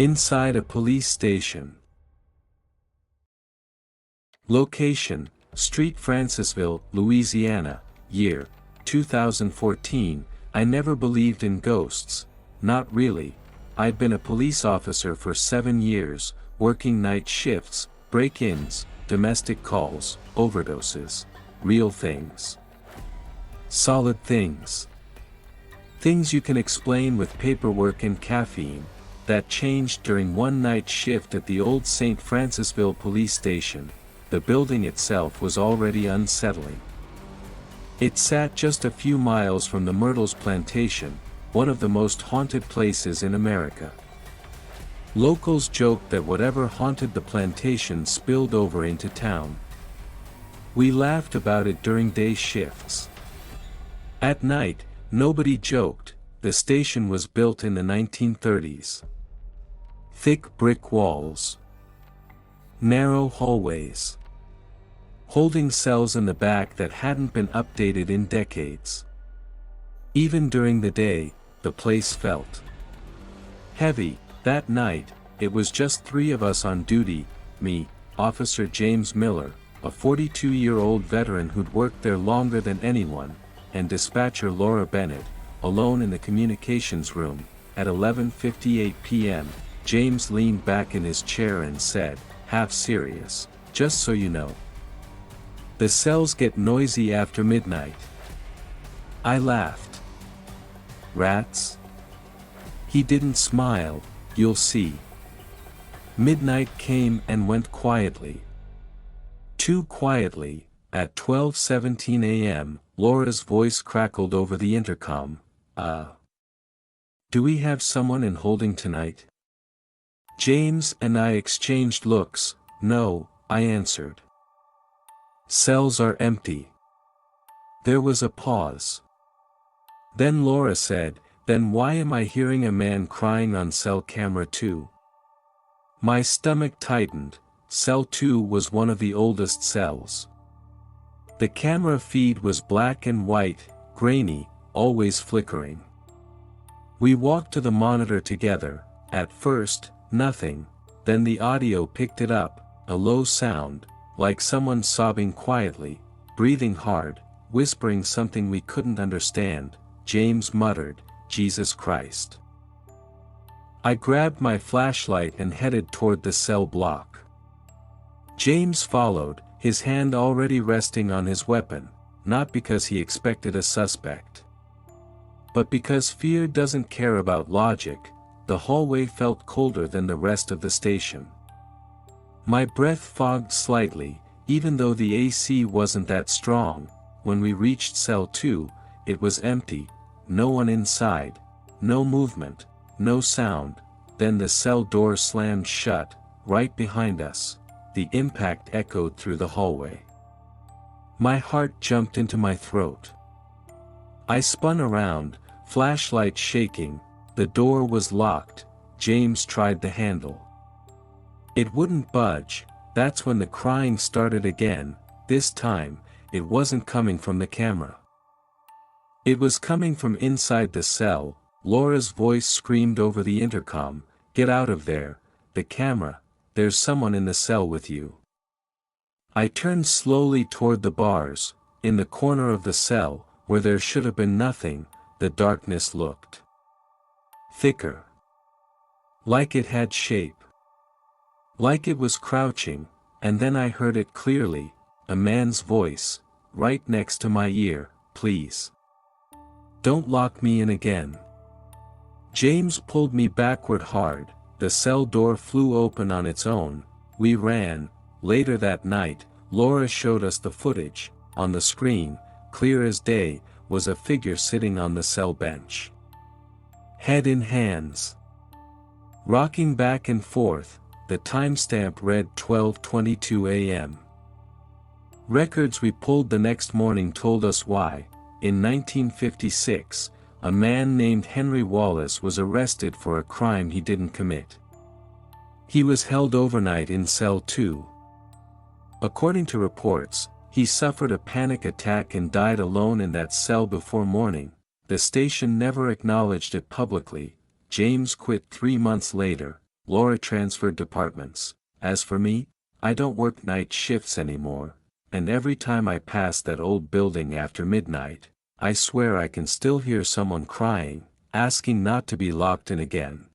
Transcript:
Inside a police station. Location, Street Francisville, Louisiana, year, 2014. I never believed in ghosts. Not really. I'd been a police officer for 7 years, working night shifts, break-ins, domestic calls, overdoses. Real things. Solid things. Things you can explain with paperwork and caffeine. That changed during one night shift at the old St. Francisville police station. The building itself was already unsettling. It sat just a few miles from the Myrtles Plantation, one of the most haunted places in America. Locals joked that whatever haunted the plantation spilled over into town. We laughed about it during day shifts. At night, nobody joked. The station was built in the 1930s. Thick brick walls. Narrow hallways. Holding cells in the back that hadn't been updated in decades. Even during the day, the place felt heavy. That night, it was just 3 of us on duty, me, Officer James Miller, a 42-year-old veteran who'd worked there longer than anyone, and dispatcher Laura Bennett, alone in the communications room. At 11:58 p.m., James leaned back in his chair and said, half serious, "Just so you know, the cells get noisy after midnight." I laughed. Rats? He didn't smile. You'll see. Midnight came and went quietly. Too quietly. At 12:17 a.m., Laura's voice crackled over the intercom. Do we have someone in holding tonight?" James and I exchanged looks. "No," I answered. "Cells are empty." There was a pause. Then Laura said, "Then why am I hearing a man crying on cell camera 2? My stomach tightened. Cell 2 was one of the oldest cells. The camera feed was black and white, grainy, always flickering. We walked to the monitor together. At first, nothing. Then the audio picked it up, a low sound, like someone sobbing quietly, breathing hard, whispering something we couldn't understand. James muttered, "Jesus Christ." I grabbed my flashlight and headed toward the cell block. James followed, his hand already resting on his weapon, not because he expected a suspect, but because fear doesn't care about logic. The hallway felt colder than the rest of the station. My breath fogged slightly, even though the AC wasn't that strong. When we reached cell 2, it was empty, no one inside, no movement, no sound. Then the cell door slammed shut, right behind us. The impact echoed through the hallway. My heart jumped into my throat. I spun around, flashlight shaking. The door was locked. James tried the handle. It wouldn't budge. That's when the crying started again. This time, it wasn't coming from the camera. It was coming from inside the cell. Laura's voice screamed over the intercom, "Get out of there, the camera, there's someone in the cell with you." I turned slowly toward the bars. In the corner of the cell, where there should have been nothing, the darkness looked thicker. Like it had shape. Like it was crouching, and then I heard it clearly, a man's voice, right next to my ear, "Please don't lock me in again." James pulled me backward hard. The cell door flew open on its own. We ran. Later that night, Laura showed us the footage. On the screen, clear as day, was a figure sitting on the cell bench, head in hands, rocking back and forth. The timestamp read 12:22 a.m. Records we pulled the next morning told us why. In 1956, a man named Henry Wallace was arrested for a crime he didn't commit. He was held overnight in cell 2. According to reports, he suffered a panic attack and died alone in that cell before morning. The station never acknowledged it publicly. James quit 3 months later. Laura transferred departments. As for me, I don't work night shifts anymore, and every time I pass that old building after midnight, I swear I can still hear someone crying, asking not to be locked in again.